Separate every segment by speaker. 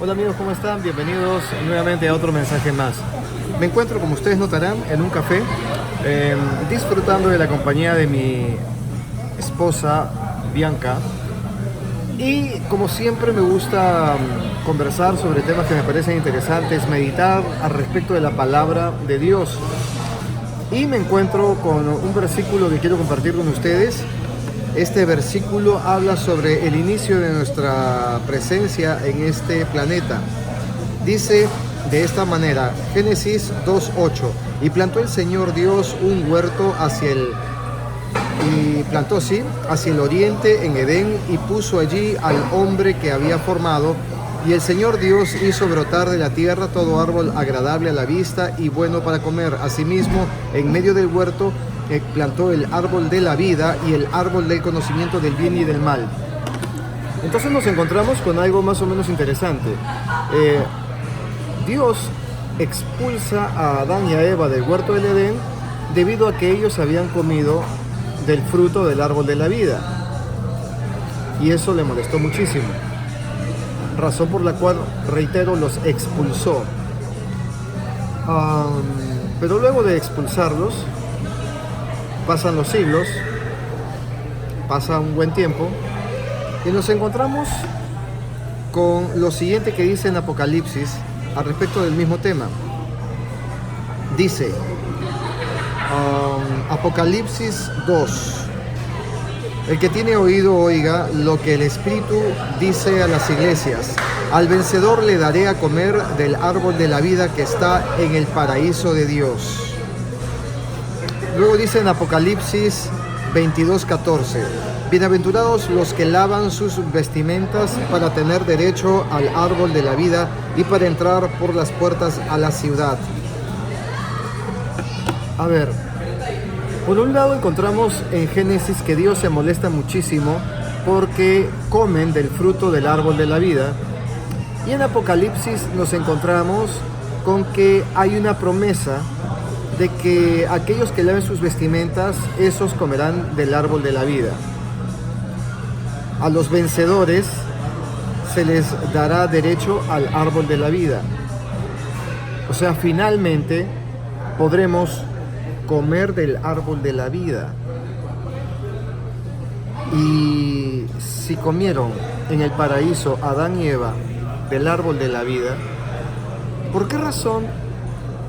Speaker 1: Hola amigos, ¿cómo están? Bienvenidos nuevamente a otro mensaje más. Me encuentro, como ustedes notarán, en un café, disfrutando de la compañía de mi esposa Bianca. Y como siempre me gusta conversar sobre temas que me parecen interesantes, meditar al respecto de la palabra de Dios. Y me encuentro con un versículo que quiero compartir con ustedes. Este versículo habla sobre el inicio de nuestra presencia en este planeta. Dice de esta manera, Génesis 2:8, y plantó el Señor Dios un huerto hacia el oriente en Edén, y puso allí al hombre que había formado. Y el Señor Dios hizo brotar de la tierra todo árbol agradable a la vista y bueno para comer. Asimismo, en medio del huerto plantó el árbol de la vida y el árbol del conocimiento del bien y del mal. Entonces nos encontramos con algo más o menos interesante. Dios expulsa a Adán y a Eva del huerto del Edén debido a que ellos habían comido del fruto del árbol de la vida. Y eso le molestó muchísimo. Razón por la cual, reitero, los expulsó. Pero luego de expulsarlos, pasan los siglos, pasa un buen tiempo, y nos encontramos con lo siguiente que dice en Apocalipsis al respecto del mismo tema. Dice, Apocalipsis 2, el que tiene oído oiga lo que el Espíritu dice a las iglesias. Al vencedor le daré a comer del árbol de la vida que está en el paraíso de Dios. Luego dice en Apocalipsis 22:14, bienaventurados los que lavan sus vestimentas para tener derecho al árbol de la vida y para entrar por las puertas a la ciudad. A ver, por un lado encontramos en Génesis que Dios se molesta muchísimo porque comen del fruto del árbol de la vida, y en Apocalipsis nos encontramos con que hay una promesa de que aquellos que laven sus vestimentas, esos comerán del árbol de la vida. A los vencedores se les dará derecho al árbol de la vida. O sea, finalmente podremos comer del árbol de la vida. Y si comieron en el paraíso Adán y Eva del árbol de la vida, ¿por qué razón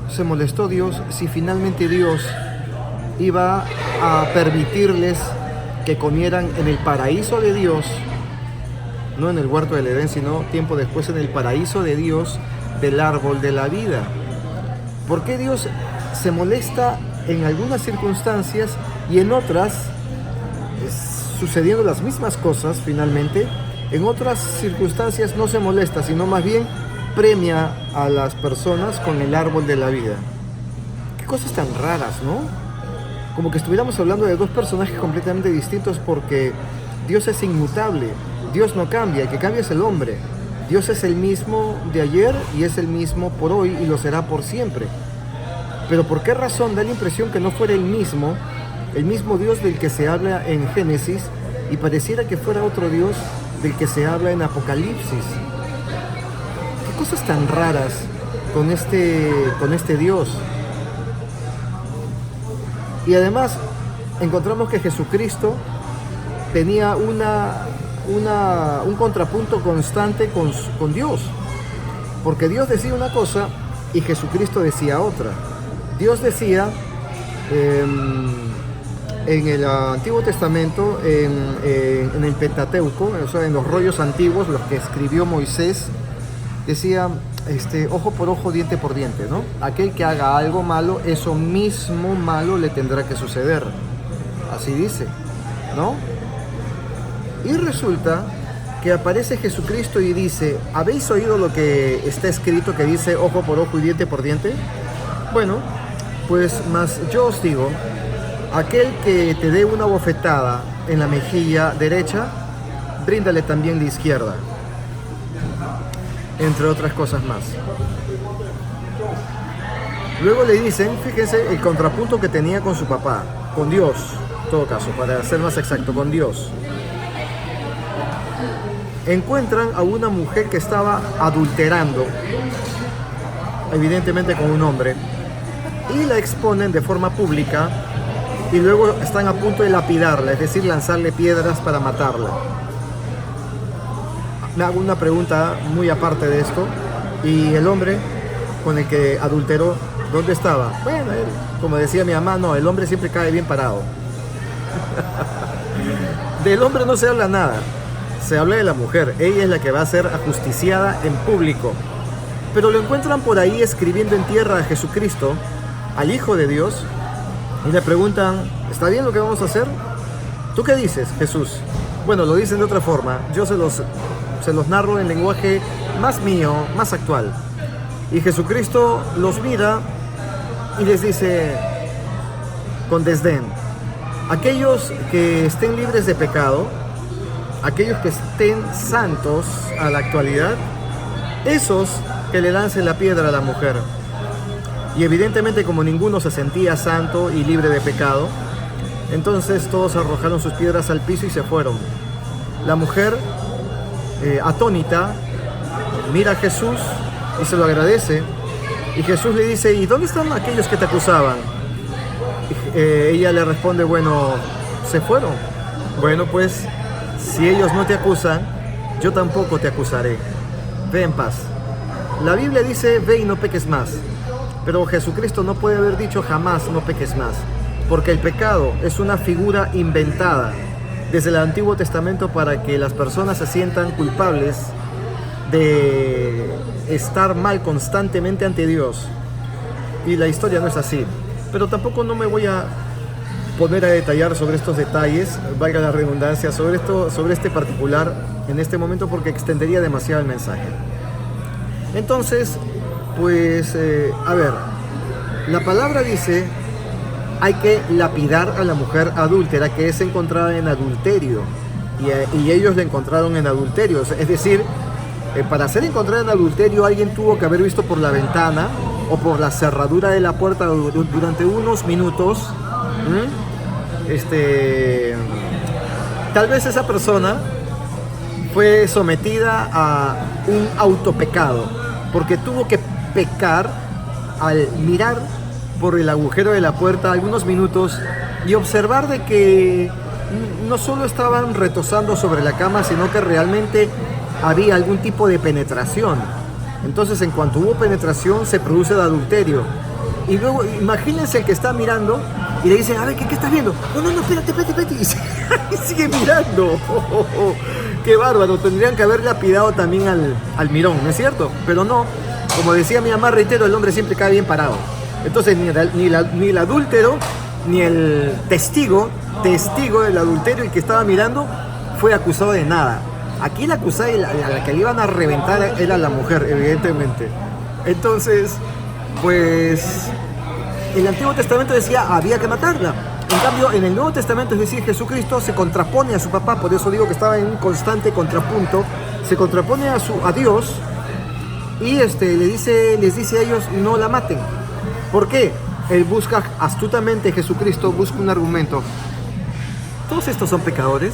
Speaker 1: se molestó Dios si finalmente Dios iba a permitirles que comieran en el paraíso de Dios, no en el huerto del Edén, sino tiempo después en el paraíso de Dios, del árbol de la vida? ¿Por qué Dios se molesta en algunas circunstancias y en otras, sucediendo las mismas cosas finalmente, en otras circunstancias no se molesta, sino más bien premia a las personas con el árbol de la vida? Qué cosas tan raras, ¿no? Como que estuviéramos hablando de dos personajes completamente distintos, porque Dios es inmutable, Dios no cambia, el que cambia es el hombre. Dios es el mismo de ayer y es el mismo por hoy y lo será por siempre. Pero ¿por qué razón da la impresión que no fuera el mismo Dios del que se habla en Génesis, y pareciera que fuera otro Dios del que se habla en Apocalipsis? Cosas tan raras con este Dios. Y además encontramos que Jesucristo tenía un contrapunto constante con Dios, porque Dios decía una cosa y Jesucristo decía otra. Dios decía en el Antiguo Testamento, en el Pentateuco, o sea, en los rollos antiguos, los que escribió Moisés, decía, ojo por ojo, diente por diente, ¿no? Aquel que haga algo malo, eso mismo malo le tendrá que suceder. Así dice, ¿no? Y resulta que aparece Jesucristo y dice, ¿habéis oído lo que está escrito que dice ojo por ojo y diente por diente? Bueno, pues más yo os digo, aquel que te dé una bofetada en la mejilla derecha, bríndale también la izquierda. Entre otras cosas más. Luego le dicen, fíjense el contrapunto que tenía con su papá, con Dios, en todo caso, para ser más exacto, con Dios. encuentran a una mujer que estaba adulterando, evidentemente con un hombre, y la exponen de forma pública y luego están a punto de lapidarla, es decir, lanzarle piedras para matarla. Me hago una pregunta muy aparte de esto, y el hombre con el que adulteró, ¿dónde estaba? Bueno, él, como decía mi mamá, no, el hombre siempre cae bien parado. Del hombre no se habla nada, se habla de la mujer. Ella es la que va a ser ajusticiada en público. Pero lo encuentran por ahí escribiendo en tierra a Jesucristo, al Hijo de Dios, y le preguntan, ¿está bien lo que vamos a hacer? ¿Tú qué dices, Jesús? Bueno, lo dicen de otra forma, yo se los narro en lenguaje más mío, más actual. Y Jesucristo los mira y les dice con desdén, aquellos que estén libres de pecado, aquellos que estén santos a la actualidad, esos que le lancen la piedra a la mujer. Y evidentemente, como ninguno se sentía santo y libre de pecado, entonces todos arrojaron sus piedras al piso y se fueron. La mujer, atónita, mira a Jesús y se lo agradece. Y Jesús le dice, ¿y dónde están aquellos que te acusaban? Ella le responde, bueno, se fueron. Bueno, pues, si ellos no te acusan, yo tampoco te acusaré. Ve en paz. La Biblia dice, ve y no peques más. Pero Jesucristo no puede haber dicho jamás no peques más, porque el pecado es una figura inventada desde el Antiguo Testamento para que las personas se sientan culpables de estar mal constantemente ante Dios. Y la historia no es así. Pero tampoco no me voy a poner a detallar sobre estos detalles, valga la redundancia, sobre este particular en este momento, porque extendería demasiado el mensaje. Entonces, pues, a ver, la palabra dice, hay que lapidar a la mujer adúltera que es encontrada en adulterio, y ellos la encontraron en adulterio, es decir, para ser encontrada en adulterio alguien tuvo que haber visto por la ventana o por la cerradura de la puerta durante unos minutos. Tal vez esa persona fue sometida a un autopecado, porque tuvo que pecar al mirar por el agujero de la puerta algunos minutos y observar de que no solo estaban retosando sobre la cama, sino que realmente había algún tipo de penetración. Entonces, en cuanto hubo penetración, se produce el adulterio. Y luego, imagínense el que está mirando y le dicen, a ver, ¿qué estás viendo? No, espérate. Y sigue mirando. Qué bárbaro, tendrían que haber lapidado también al mirón, ¿no es cierto? Pero no, como decía mi mamá, reitero, el hombre siempre cae bien parado. Entonces, ni el adúltero, ni el testigo del adulterio, el que estaba mirando, fue acusado de nada. Aquí la acusada y la que le iban a reventar era la mujer, evidentemente. Entonces, pues, el Antiguo Testamento decía, había que matarla. En cambio, en el Nuevo Testamento, es decir, Jesucristo se contrapone a su papá, por eso digo que estaba en un constante contrapunto, se contrapone a Dios y les dice a ellos, no la maten. ¿Por qué? Él busca astutamente, Jesucristo busca un argumento. ¿Todos estos son pecadores?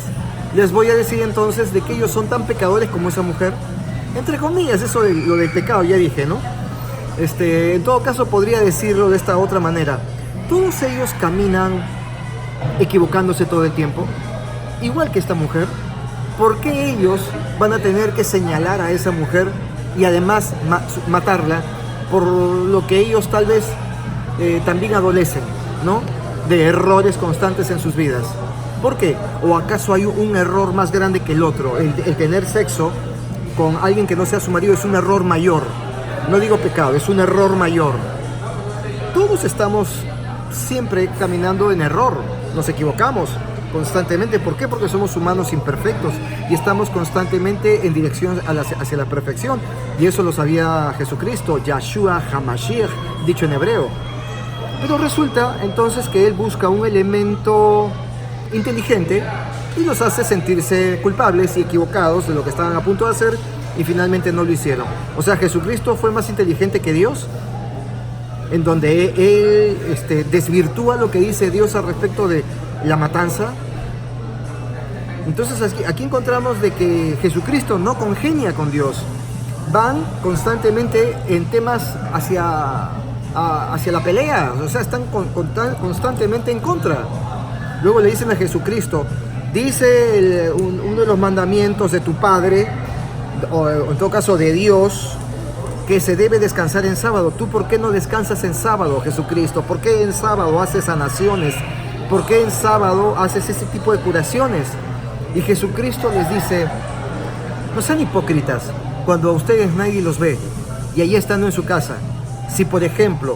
Speaker 1: Les voy a decir entonces de que ellos son tan pecadores como esa mujer. Entre comillas, eso de lo del pecado, ya dije, ¿no? En todo caso podría decirlo de esta otra manera. Todos ellos caminan equivocándose todo el tiempo, igual que esta mujer. ¿Por qué ellos van a tener que señalar a esa mujer y además matarla por lo que ellos tal vez también adolecen, ¿no? De errores constantes en sus vidas? ¿Por qué? ¿O acaso hay un error más grande que el otro? El tener sexo con alguien que no sea su marido es un error mayor. No digo pecado, es un error mayor. Todos estamos siempre caminando en error. Nos equivocamos constantemente. ¿Por qué? Porque somos humanos imperfectos y estamos constantemente en dirección hacia la perfección. Y eso lo sabía Jesucristo, Yahshua HaMashiach, dicho en hebreo. Pero resulta entonces que él busca un elemento inteligente y los hace sentirse culpables y equivocados de lo que estaban a punto de hacer y finalmente no lo hicieron. O sea, Jesucristo fue más inteligente que Dios, en donde él desvirtúa lo que dice Dios al respecto de la matanza. Entonces aquí encontramos de que Jesucristo no congenia con Dios. Van constantemente en temas hacia la pelea, o sea, están constantemente en contra. Luego le dicen a Jesucristo, dice uno de los mandamientos de tu Padre, o en todo caso de Dios, que se debe descansar en sábado. ¿Tú por qué no descansas en sábado, Jesucristo? ¿Por qué en sábado haces sanaciones? ¿Por qué en sábado haces ese tipo de curaciones? Y Jesucristo les dice, no sean hipócritas cuando a ustedes nadie los ve y allí estando en su casa. Si por ejemplo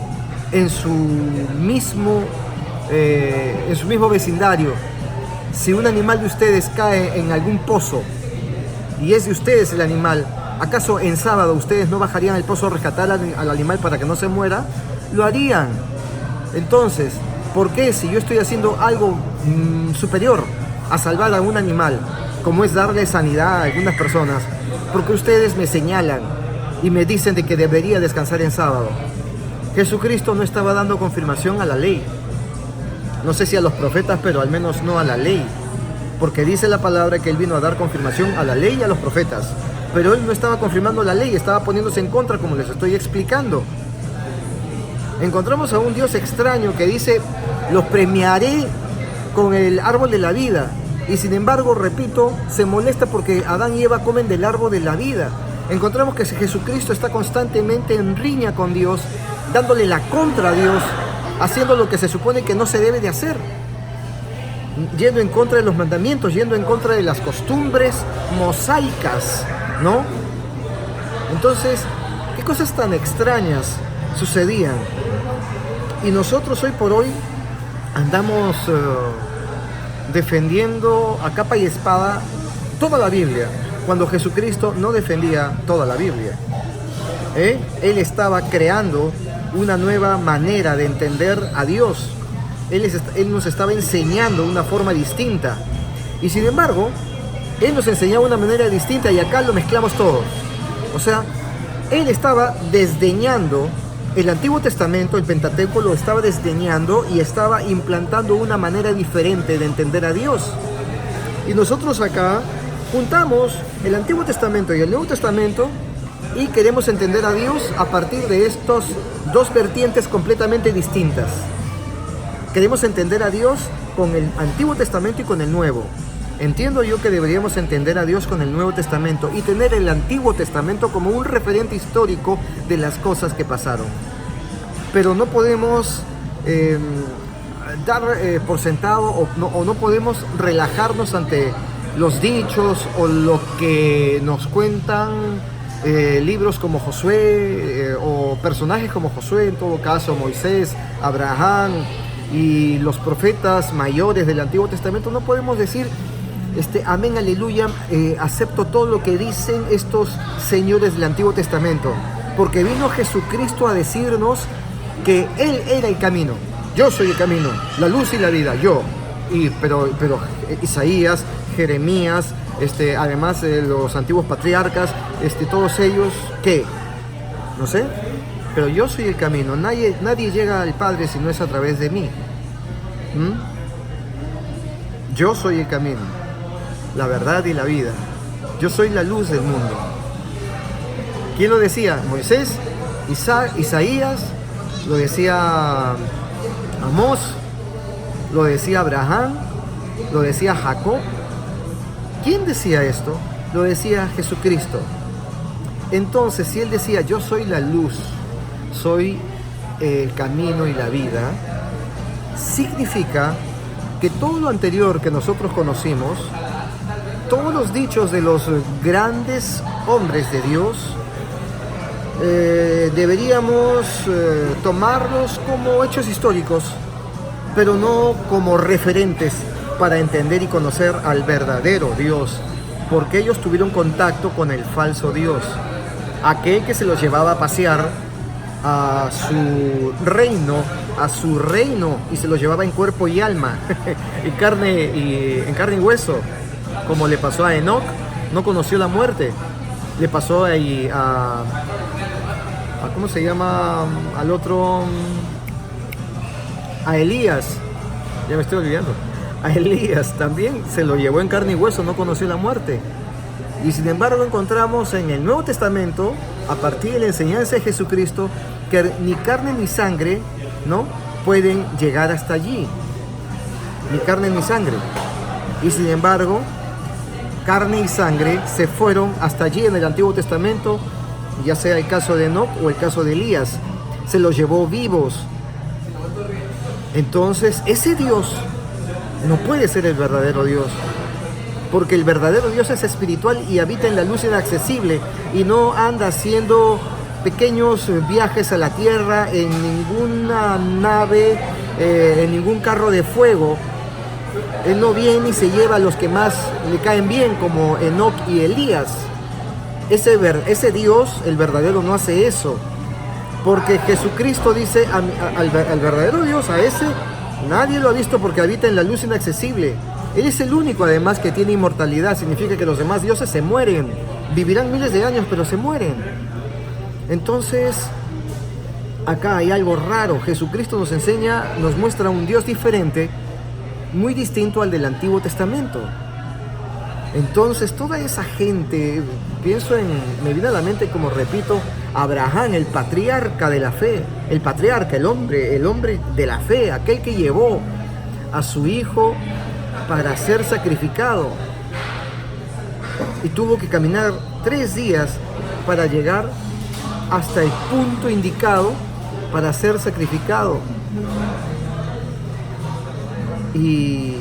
Speaker 1: en su mismo vecindario, si un animal de ustedes cae en algún pozo y es de ustedes el animal, ¿acaso en sábado ustedes no bajarían al pozo a rescatar al animal para que no se muera? Lo harían. Entonces, ¿por qué si yo estoy haciendo algo superior a salvar a un animal, como es darle sanidad a algunas personas, porque ustedes me señalan y me dicen de que debería descansar en sábado? Jesucristo no estaba dando confirmación a la ley. No sé si a los profetas, pero al menos no a la ley. Porque dice la palabra que Él vino a dar confirmación a la ley y a los profetas. Pero Él no estaba confirmando la ley, estaba poniéndose en contra, como les estoy explicando. Encontramos a un Dios extraño que dice, los premiaré con el árbol de la vida. Y sin embargo, repito, se molesta porque Adán y Eva comen del árbol de la vida. Encontramos que Jesucristo está constantemente en riña con Dios, dándole la contra a Dios, haciendo lo que se supone que no se debe de hacer, yendo en contra de los mandamientos, yendo en contra de las costumbres mosaicas, ¿no? Entonces, ¿qué cosas tan extrañas sucedían? Y nosotros hoy por hoy andamos defendiendo a capa y espada toda la Biblia, cuando Jesucristo no defendía toda la Biblia. Él estaba creando una nueva manera de entender a Dios. Él nos estaba enseñando una forma distinta. Y sin embargo, Él nos enseñaba una manera distinta y acá lo mezclamos todo. O sea, Él estaba desdeñando el Antiguo Testamento, el Pentateuco lo estaba desdeñando y estaba implantando una manera diferente de entender a Dios. Y nosotros acá juntamos el Antiguo Testamento y el Nuevo Testamento y queremos entender a Dios a partir de estos dos vertientes completamente distintas. Queremos entender a Dios con el Antiguo Testamento y con el Nuevo. Entiendo yo que deberíamos entender a Dios con el Nuevo Testamento y tener el Antiguo Testamento como un referente histórico de las cosas que pasaron. Pero no podemos dar por sentado o no podemos relajarnos ante los dichos o lo que nos cuentan libros como Josué o personajes como Josué, en todo caso Moisés, Abraham y los profetas mayores del Antiguo Testamento. No podemos decir amén, aleluya, acepto todo lo que dicen estos señores del Antiguo Testamento, porque vino Jesucristo a decirnos que Él era el camino. Yo soy el camino, la luz y la vida, yo. Pero Isaías, Jeremías, además los antiguos patriarcas, todos ellos, ¿qué? No sé, pero yo soy el camino. Nadie llega al Padre si no es a través de mí. Yo soy el camino, la verdad y la vida. Yo soy la luz del mundo. ¿Quién lo decía? Moisés, Isaías, lo decía Amós, lo decía Abraham, lo decía Jacob. ¿Quién decía esto? Lo decía Jesucristo. Entonces, si Él decía, yo soy la luz, soy el camino y la vida, significa que todo lo anterior que nosotros conocimos, todos los dichos de los grandes hombres de Dios, deberíamos tomarlos como hechos históricos, pero no como referentes para entender y conocer al verdadero Dios, porque ellos tuvieron contacto con el falso Dios, aquel que se los llevaba a pasear a su reino y se los llevaba en cuerpo y alma, en carne y hueso, como le pasó a Enoc. No conoció la muerte. Le pasó ahí a ¿cómo se llama? Al otro, a Elías, ya me estoy olvidando, A Elías también se lo llevó en carne y hueso, no conoció la muerte. Y sin embargo encontramos en el Nuevo Testamento, a partir de la enseñanza de Jesucristo, que ni carne ni sangre, ¿no?, pueden llegar hasta allí. Ni carne ni sangre. Y sin embargo, carne y sangre se fueron hasta allí en el Antiguo Testamento, ya sea el caso de Enoc o el caso de Elías. Se los llevó vivos. Entonces, ese Dios no puede ser el verdadero Dios. Porque el verdadero Dios es espiritual y habita en la luz inaccesible y no anda haciendo pequeños viajes a la tierra en ninguna nave, en ningún carro de fuego. Él no viene y se lleva a los que más le caen bien, como Enoc y Elías. Ese Dios, el verdadero, no hace eso. Porque Jesucristo dice al verdadero Dios, a ese nadie lo ha visto porque habita en la luz inaccesible. Él es el único, además, que tiene inmortalidad. Significa que los demás dioses se mueren. Vivirán miles de años, pero se mueren. Entonces, acá hay algo raro. Jesucristo nos enseña, nos muestra un Dios diferente, muy distinto al del Antiguo Testamento. Entonces, toda esa gente, me viene a la mente, como repito, Abraham, el patriarca de la fe, el patriarca, el hombre de la fe, aquel que llevó a su hijo para ser sacrificado y tuvo que caminar 3 días para llegar hasta el punto indicado para ser sacrificado. Y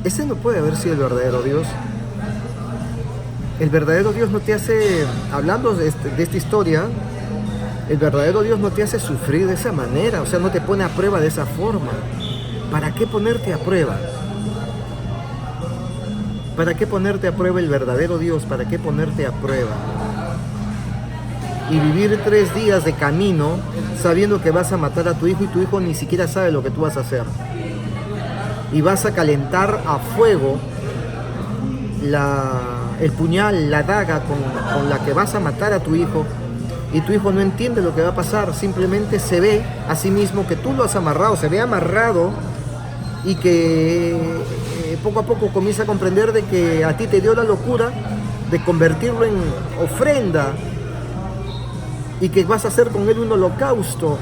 Speaker 1: ese no puede haber sido el verdadero Dios. El verdadero Dios no te hace, hablando de esta historia, el verdadero Dios no te hace sufrir de esa manera, o sea, no te pone a prueba de esa forma. ¿Para qué ponerte a prueba? ¿Para qué ponerte a prueba el verdadero Dios? ¿Para qué ponerte a prueba? Y vivir 3 días de camino sabiendo que vas a matar a tu hijo y tu hijo ni siquiera sabe lo que tú vas a hacer. Y vas a calentar a fuego el puñal, la daga con la que vas a matar a tu hijo, y tu hijo no entiende lo que va a pasar, simplemente se ve a sí mismo que tú lo has amarrado, se ve amarrado, y que poco a poco comienza a comprender de que a ti te dio la locura de convertirlo en ofrenda y que vas a hacer con él un holocausto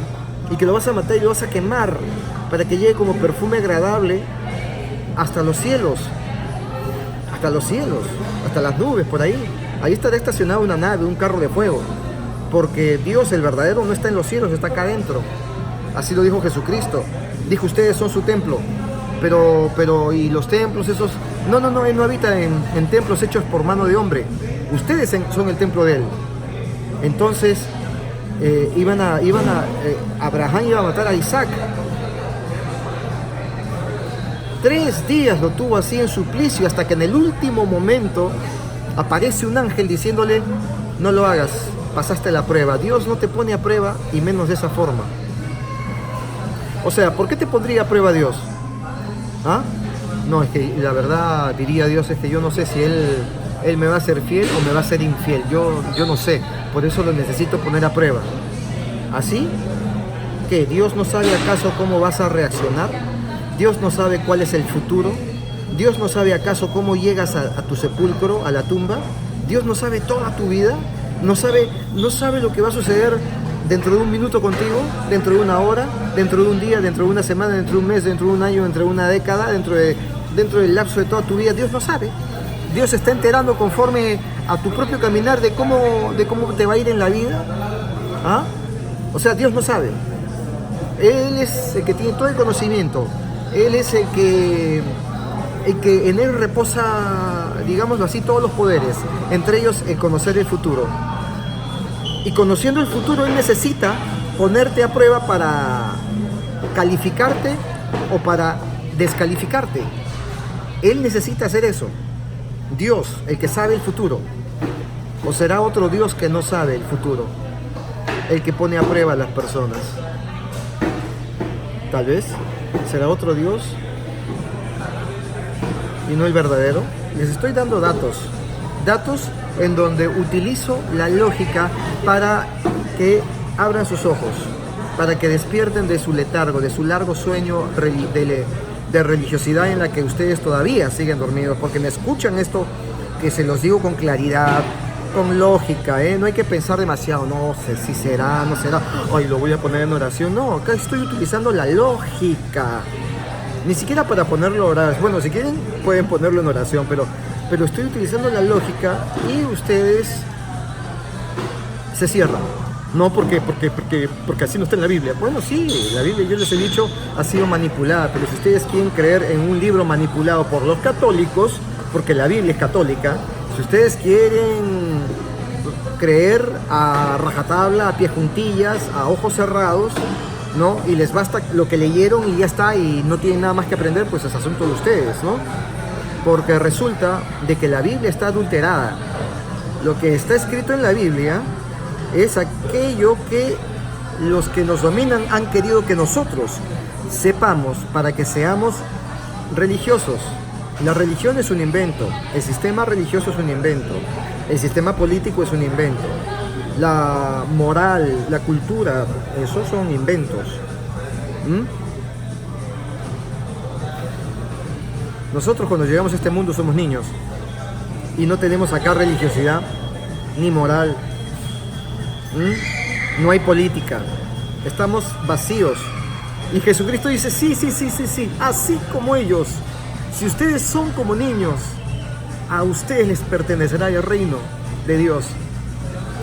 Speaker 1: y que lo vas a matar y lo vas a quemar para que llegue como perfume agradable hasta los cielos, hasta las nubes, por ahí. Ahí estará estacionada una nave, un carro de fuego, porque Dios, el verdadero, no está en los cielos, está acá adentro. Así lo dijo Jesucristo. Dijo, ustedes son su templo, pero y los templos esos, no, Él no habita en templos hechos por mano de hombre. Ustedes son el templo de Él. Entonces, Abraham iba a matar a Isaac. 3 días lo tuvo así en suplicio, hasta que en el último momento aparece un ángel diciéndole, no lo hagas, pasaste la prueba. Dios no te pone a prueba, y menos de esa forma. O sea, ¿por qué te pondría a prueba Dios? ¿Ah? No, es que la verdad, diría Dios, es que yo no sé si Él me va a ser fiel o me va a ser infiel. Yo no sé, por eso lo necesito poner a prueba. ¿Así? ¿Qué? ¿Dios no sabe acaso cómo vas a reaccionar? ¿Dios no sabe cuál es el futuro? ¿Dios no sabe acaso cómo llegas a tu sepulcro, a la tumba? ¿Dios no sabe toda tu vida? ¿No sabe lo que va a suceder dentro de un minuto contigo? ¿Dentro de una hora? ¿Dentro de un día? ¿Dentro de una semana? ¿Dentro de un mes? ¿Dentro de un año? ¿Dentro de una década? ¿Dentro del lapso de toda tu vida? Dios no sabe. Dios está enterando conforme a tu propio caminar de cómo te va a ir en la vida. ¿Ah? O sea, Dios no sabe. Él es el que tiene todo el conocimiento. Él es el que en Él reposa, digámoslo así, todos los poderes, entre ellos el conocer el futuro. Y conociendo el futuro, Él necesita ponerte a prueba para calificarte o para descalificarte. Él necesita hacer eso. Dios, el que sabe el futuro. ¿O será otro Dios que no sabe el futuro, el que pone a prueba a las personas? Tal vez será otro Dios y no el verdadero. Les estoy dando datos en donde utilizo la lógica para que abran sus ojos, para que despierten de su letargo, de su largo sueño de religiosidad en la que ustedes todavía siguen dormidos, porque me escuchan esto que se los digo con claridad, con lógica, ¿eh? No hay que pensar demasiado, no sé si será, no será, ay, lo voy a poner en oración. No, acá estoy utilizando la lógica, ni siquiera para ponerlo a orar. Bueno, si quieren pueden ponerlo en oración, pero estoy utilizando la lógica y ustedes se cierran. No porque así no está en la Biblia. Bueno, sí, la Biblia, yo les he dicho, ha sido manipulada, pero si ustedes quieren creer en un libro manipulado por los católicos, porque la Biblia es católica, si ustedes quieren creer a rajatabla, a pie juntillas, a ojos cerrados, ¿no? Y les basta lo que leyeron y ya está, y no tienen nada más que aprender, pues es asunto de ustedes, ¿no? Porque resulta de que la Biblia está adulterada. Lo que está escrito en la Biblia es aquello que los que nos dominan han querido que nosotros sepamos para que seamos religiosos. La religión es un invento, el sistema religioso es un invento, el sistema político es un invento, la moral, la cultura, esos son inventos. Nosotros cuando llegamos a este mundo somos niños y no tenemos acá religiosidad ni moral. No hay política, estamos vacíos. Y Jesucristo dice, sí, así como ellos, si ustedes son como niños, a ustedes les pertenecerá el reino de Dios.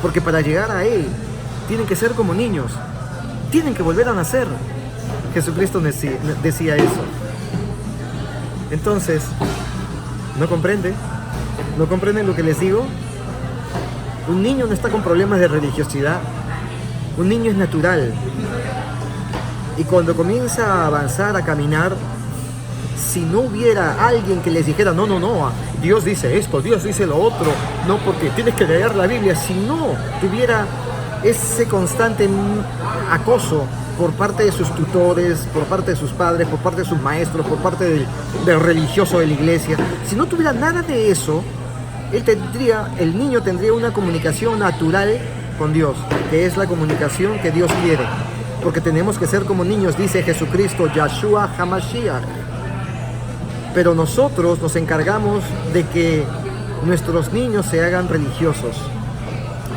Speaker 1: Porque para llegar a Él, tienen que ser como niños, tienen que volver a nacer. Jesucristo decía eso. Entonces, ¿no comprenden? ¿No comprenden lo que les digo? Un niño no está con problemas de religiosidad. Un niño es natural. Y cuando comienza a avanzar, a caminar, si no hubiera alguien que les dijera, no, Dios dice esto, Dios dice lo otro, no, porque tienes que leer la Biblia, si no tuviera ese constante acoso por parte de sus tutores, por parte de sus padres, por parte de sus maestros, por parte del religioso de la iglesia, si no tuviera nada de eso, el niño tendría una comunicación natural con Dios, que es la comunicación que Dios quiere, porque tenemos que ser como niños, dice Jesucristo, Yahshua HaMashiach. Pero nosotros nos encargamos de que nuestros niños se hagan religiosos.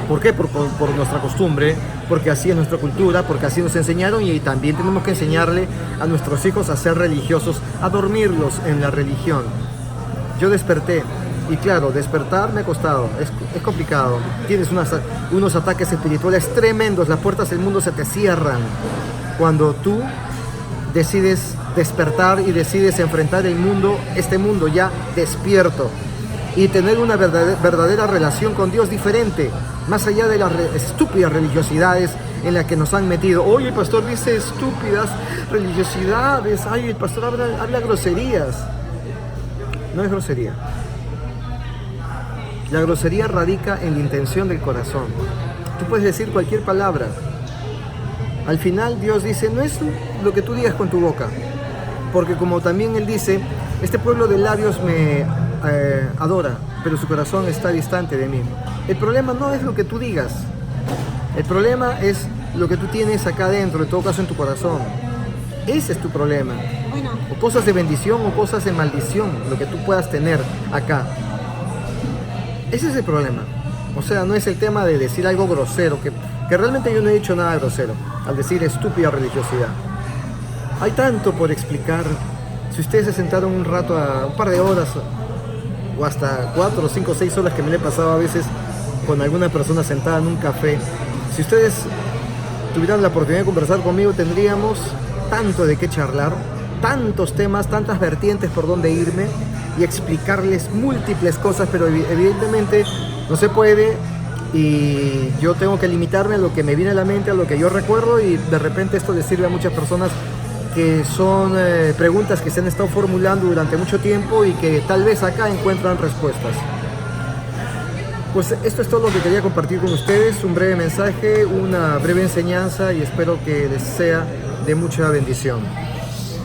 Speaker 1: ¿Por qué? Por nuestra costumbre, porque así es nuestra cultura, porque así nos enseñaron, y también tenemos que enseñarle a nuestros hijos a ser religiosos, a dormirlos en la religión. Yo desperté. Y claro, despertar me ha costado, es complicado. Tienes unos ataques espirituales tremendos, las puertas del mundo se te cierran cuando tú decides despertar y decides enfrentar el mundo, este mundo ya despierto, y tener una verdadera relación con Dios diferente, más allá de las estúpidas religiosidades en las que nos han metido. Oye, el pastor dice estúpidas religiosidades, ay, el pastor habla groserías. No es grosería. La grosería radica en la intención del corazón. Tú puedes decir cualquier palabra. Al final Dios dice, no es lo que tú digas con tu boca. Porque como también Él dice, este pueblo de labios me adora, pero su corazón está distante de mí. El problema no es lo que tú digas. El problema es lo que tú tienes acá adentro, en todo caso en tu corazón. Ese es tu problema. O cosas de bendición o cosas de maldición, lo que tú puedas tener acá. Ese es el problema. O sea, no es el tema de decir algo grosero, que realmente yo no he dicho nada grosero al decir estúpida religiosidad. Hay tanto por explicar. Si ustedes se sentaron un rato, un par de horas, o hasta 4, 5, 6 horas que me le he pasado a veces con alguna persona sentada en un café, si ustedes tuvieran la oportunidad de conversar conmigo, tendríamos tanto de qué charlar, tantos temas, tantas vertientes por donde irme y explicarles múltiples cosas, pero evidentemente no se puede, y yo tengo que limitarme a lo que me viene a la mente, a lo que yo recuerdo, y de repente esto les sirve a muchas personas que son preguntas que se han estado formulando durante mucho tiempo y que tal vez acá encuentran respuestas. Pues esto es todo lo que quería compartir con ustedes, un breve mensaje, una breve enseñanza, y espero que les sea de mucha bendición.